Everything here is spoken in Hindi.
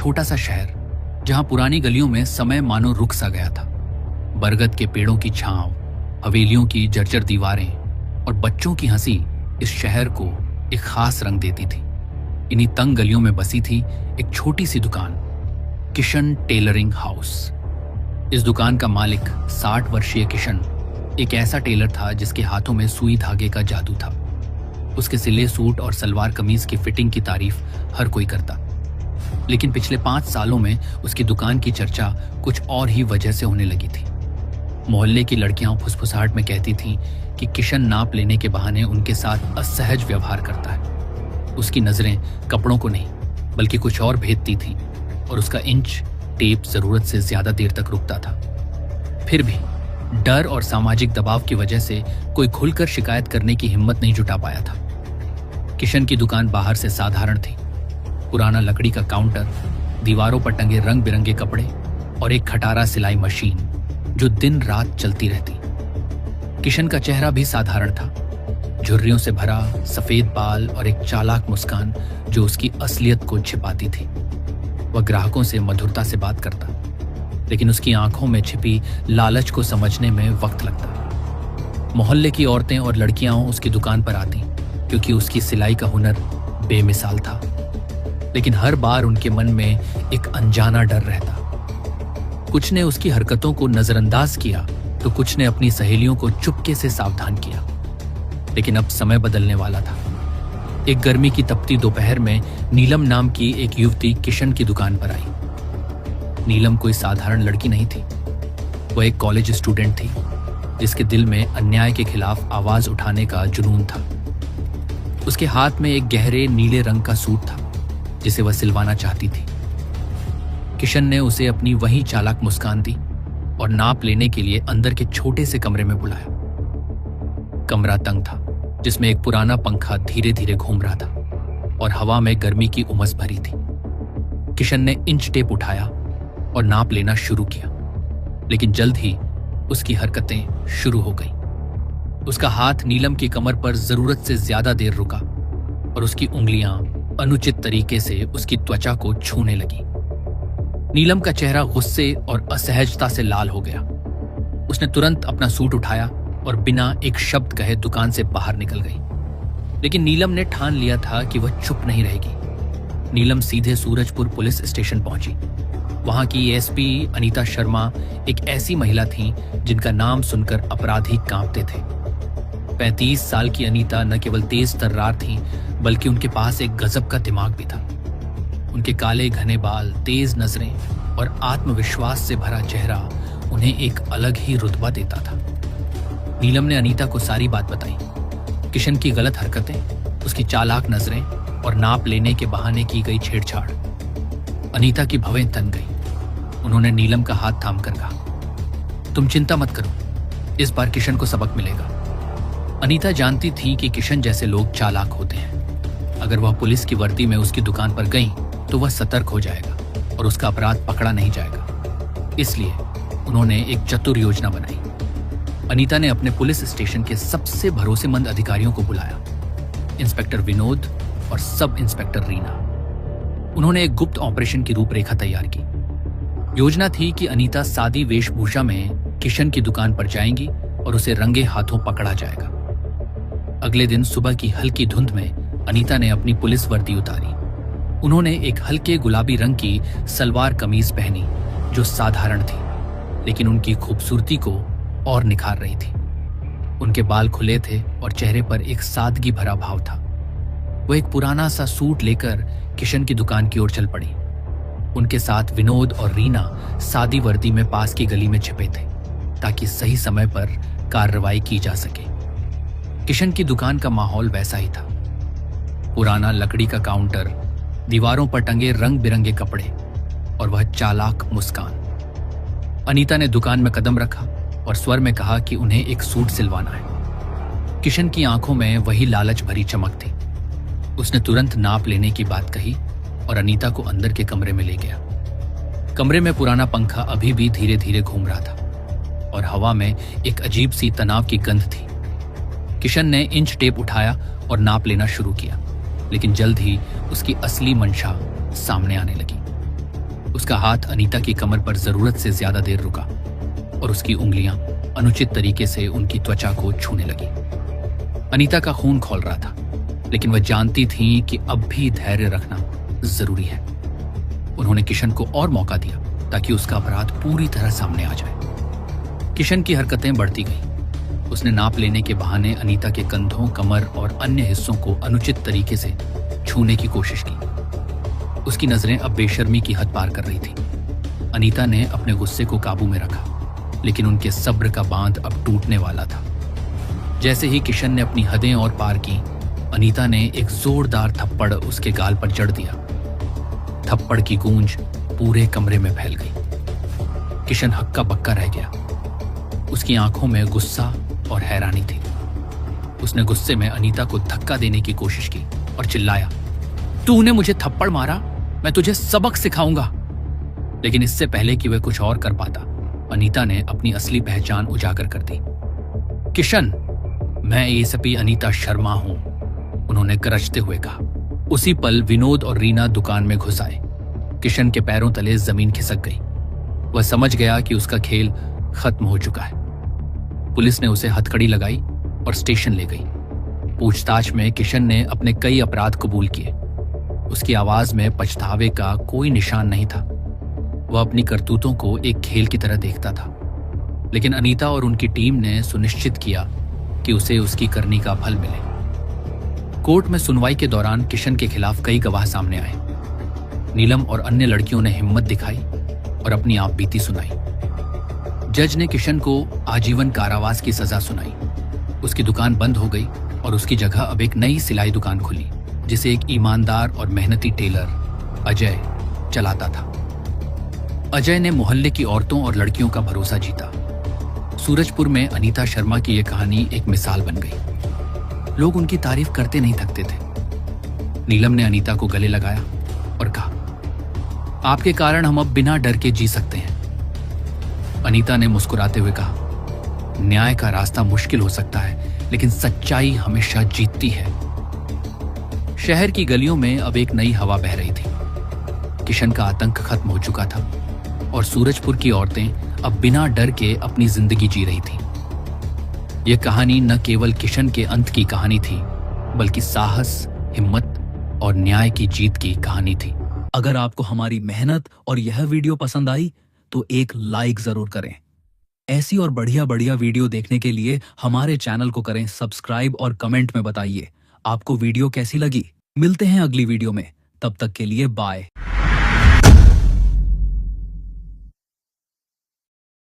छोटा सा शहर जहां पुरानी गलियों में समय मानो रुक सा गया था। बरगद के पेड़ों की छांव, हवेलियों की जर्जर दीवारें और बच्चों की हंसी इस शहर को एक खास रंग देती थी। इन्हीं तंग गलियों में बसी थी एक छोटी सी दुकान, किशन टेलरिंग हाउस। इस दुकान का मालिक 60 वर्षीय किशन एक ऐसा टेलर था जिसके हाथों में सुई धागे का जादू था। उसके सिले सूट और सलवार कमीज की फिटिंग की तारीफ हर कोई करता, लेकिन पिछले 5 सालों में उसकी दुकान की चर्चा कुछ और ही वजह से होने लगी थी। मोहल्ले की लड़कियां फुसफुसाहट में कहती थीं कि किशन नाप लेने के बहाने उनके साथ असहज व्यवहार करता है। उसकी नजरें कपड़ों को नहीं बल्कि कुछ और भेदती थीं और उसका इंच टेप जरूरत से ज्यादा देर तक रुकता था। फिर भी डर और सामाजिक दबाव की वजह से कोई खुलकर शिकायत करने की हिम्मत नहीं जुटा पाया था। किशन की दुकान बाहर से साधारण थी। पुराना लकड़ी का काउंटर, दीवारों पर टंगे रंग बिरंगे कपड़े और एक खटारा सिलाई मशीन जो दिन रात चलती रहती। किशन का चेहरा भी साधारण था, झुर्रियों से भरा सफेद बाल और एक चालाक मुस्कान जो उसकी असलियत को छिपाती थी। वह ग्राहकों से मधुरता से बात करता, लेकिन उसकी आंखों में छिपी लालच को समझने में वक्त लगता। मोहल्ले की औरतें और लड़कियां उसकी दुकान पर आती क्योंकि उसकी सिलाई का हुनर बेमिसाल था, लेकिन हर बार उनके मन में एक अनजाना डर रहता। कुछ ने उसकी हरकतों को नजरअंदाज किया तो कुछ ने अपनी सहेलियों को चुपके से सावधान किया। लेकिन अब समय बदलने वाला था। एक गर्मी की तपती दोपहर में नीलम नाम की एक युवती किशन की दुकान पर आई। नीलम कोई साधारण लड़की नहीं थी। वह एक कॉलेज स्टूडेंट थी जिसके दिल में अन्याय के खिलाफ आवाज उठाने का जुनून था। उसके हाथ में एक गहरे नीले रंग का सूट था जिसे वह सिलवाना चाहती थी। किशन ने उसे अपनी वही चालाक मुस्कान दी और नाप लेने के लिए अंदर के छोटे से कमरे में बुलाया। कमरा तंग था, जिसमें एक पुराना पंखा धीरे धीरे घूम रहा था और हवा में गर्मी की उमस भरी थी। किशन ने इंच टेप उठाया और नाप लेना शुरू किया, लेकिन जल्द ही उसकी हरकतें शुरू हो गईं। उसका हाथ नीलम की कमर पर जरूरत से ज्यादा देर रुका और उसकी उंगलियां अनुचित तरीके से उसकी त्वचा को छूने लगी। नीलम का चेहरा गुस्से और असहजता से लाल हो गया। उसने तुरंत अपना सूट उठाया और बिना एक शब्द कहे दुकान से बाहर निकल गई। लेकिन नीलम ने ठान लिया था कि वह चुप नहीं रहेगी। नीलम सीधे सूरजपुर पुलिस स्टेशन पहुंची। वहां की एसपी अनीता शर्मा एक ऐसी महिला थी जिनका नाम सुनकर अपराधी कांपते थे। 35 साल की अनीता न केवल तेज तर्रार थी बल्कि उनके पास एक गजब का दिमाग भी था। उनके काले घने बाल, तेज नजरें और आत्मविश्वास से भरा चेहरा उन्हें एक अलग ही रुतबा देता था। नीलम ने अनीता को सारी बात बताई, किशन की गलत हरकतें, उसकी चालाक नजरें और नाप लेने के बहाने की गई छेड़छाड़। अनीता की भवें तन गई। उन्होंने नीलम का हाथ थामकर कहा, तुम चिंता मत करो, इस बार किशन को सबक मिलेगा। अनीता जानती थी कि किशन जैसे लोग चालाक होते हैं। अगर वह पुलिस की वर्दी में उसकी दुकान पर गई तो वह सतर्क हो जाएगा और उसका अपराध पकड़ा नहीं जाएगा। इसलिए उन्होंने एक चतुर योजना बनाई। अनीता ने अपने पुलिस स्टेशन के सबसे भरोसेमंद अधिकारियों को बुलाया, इंस्पेक्टर विनोद और सब इंस्पेक्टर रीना। उन्होंने एक गुप्त ऑपरेशन की रूपरेखा तैयार की। योजना थी कि अनीता सादी वेशभूषा में किशन की दुकान पर जाएंगी और उसे रंगे हाथों पकड़ा जाएगा। अगले दिन सुबह की हल्की धुंध में अनीता ने अपनी पुलिस वर्दी उतारी। उन्होंने एक हल्के गुलाबी रंग की सलवार कमीज पहनी जो साधारण थी, लेकिन उनकी खूबसूरती को और निखार रही थी। उनके बाल खुले थे और चेहरे पर एक सादगी भरा भाव था। वो एक पुराना सा सूट लेकर किशन की दुकान की ओर चल पड़ी। उनके साथ विनोद और रीना सादी वर्दी में पास की गली में छिपे थे ताकि सही समय पर कार्रवाई की जा सके। किशन की दुकान का माहौल वैसा ही था। पुराना लकड़ी का काउंटर, दीवारों पर टंगे रंग बिरंगे कपड़े और वह चालाक मुस्कान। अनीता ने दुकान में कदम रखा और स्वर में कहा कि उन्हें एक सूट सिलवाना है। किशन की आंखों में वही लालच भरी चमक थी। उसने तुरंत नाप लेने की बात कही और अनीता को अंदर के कमरे में ले गया। कमरे में पुराना पंखा अभी भी धीरे धीरे घूम रहा था और हवा में एक अजीब सी तनाव की गंध थी। किशन ने इंच टेप उठाया और नाप लेना शुरू किया, लेकिन जल्द ही उसकी असली मंशा सामने आने लगी। उसका हाथ अनीता की कमर पर जरूरत से ज्यादा देर रुका और उसकी उंगलियां अनुचित तरीके से उनकी त्वचा को छूने लगी। अनीता का खून खौल रहा था, लेकिन वह जानती थी कि अब भी धैर्य रखना जरूरी है। उन्होंने किशन को और मौका दिया ताकि उसका अपराध पूरी तरह सामने आ जाए। किशन की हरकतें बढ़ती गईं। उसने नाप लेने के बहाने अनीता के कंधों, कमर और अन्य हिस्सों को अनुचित तरीके से छूने की कोशिश की। उसकी नजरें अब बेशर्मी की हद पार कर रही थी। अनीता ने अपने गुस्से को काबू में रखा, लेकिन उनके सब्र का बांध अब टूटने वाला था। जैसे ही किशन ने अपनी हदें और पार की, अनीता ने एक जोरदार थप्पड़ उसके गाल पर जड़ दिया। थप्पड़ की गूंज पूरे कमरे में फैल गई। किशन हक्का बक्का रह गया। उसकी आंखों में गुस्सा और हैरानी थी। उसने गुस्से में अनीता को धक्का देने की कोशिश की और चिल्लाया, तूने मुझे थप्पड़ मारा, मैं तुझे सबक सिखाऊंगा। लेकिन इससे पहले कि वह कुछ और कर पाता, अनीता ने अपनी असली पहचान उजागर कर दी। किशन, मैं एएसपी अनीता शर्मा हूं, उन्होंने गरजते हुए कहा। उसी पल विनोद और रीना दुकान में घुस आए। किशन के पैरों तले जमीन खिसक गई। वह समझ गया कि उसका खेल खत्म हो चुका है। पुलिस ने उसे हथकड़ी लगाई और स्टेशन ले गई। पूछताछ में किशन ने अपने कई अपराध कबूल किए। उसकी आवाज में पछतावे का कोई निशान नहीं था। वह अपनी करतूतों को एक खेल की तरह देखता था। लेकिन अनीता और उनकी टीम ने सुनिश्चित किया कि उसे उसकी करनी का फल मिले। कोर्ट में सुनवाई के दौरान किशन के खिलाफ कई गवाह सामने आए। नीलम और अन्य लड़कियों ने हिम्मत दिखाई और अपनी आपबीती सुनाई। जज ने किशन को आजीवन कारावास की सजा सुनाई। उसकी दुकान बंद हो गई और उसकी जगह अब एक नई सिलाई दुकान खुली, जिसे एक ईमानदार और मेहनती टेलर अजय चलाता था। अजय ने मोहल्ले की औरतों और लड़कियों का भरोसा जीता। सूरजपुर में अनीता शर्मा की यह कहानी एक मिसाल बन गई। लोग उनकी तारीफ करते नहीं थकते थे। नीलम ने अनीता को गले लगाया और कहा, आपके कारण हम अब बिना डर के जी सकते हैं। अनीता ने मुस्कुराते हुए कहा, न्याय का रास्ता मुश्किल हो सकता है, लेकिन सच्चाई हमेशा जीतती है। शहर की गलियों में अब एक नई हवा बह रही थी। किशन का आतंक खत्म हो चुका था और सूरजपुर की औरतें अब बिना डर के अपनी जिंदगी जी रही थीं। यह कहानी न केवल किशन के अंत की कहानी थी, बल्कि साहस, हिम्मत और न्याय की जीत की कहानी थी। अगर आपको हमारी मेहनत और यह वीडियो पसंद आई तो एक लाइक जरूर करें। ऐसी और बढ़िया बढ़िया वीडियो देखने के लिए हमारे चैनल को करें सब्सक्राइब और कमेंट में बताइए आपको वीडियो कैसी लगी। मिलते हैं अगली वीडियो में, तब तक के लिए बाय।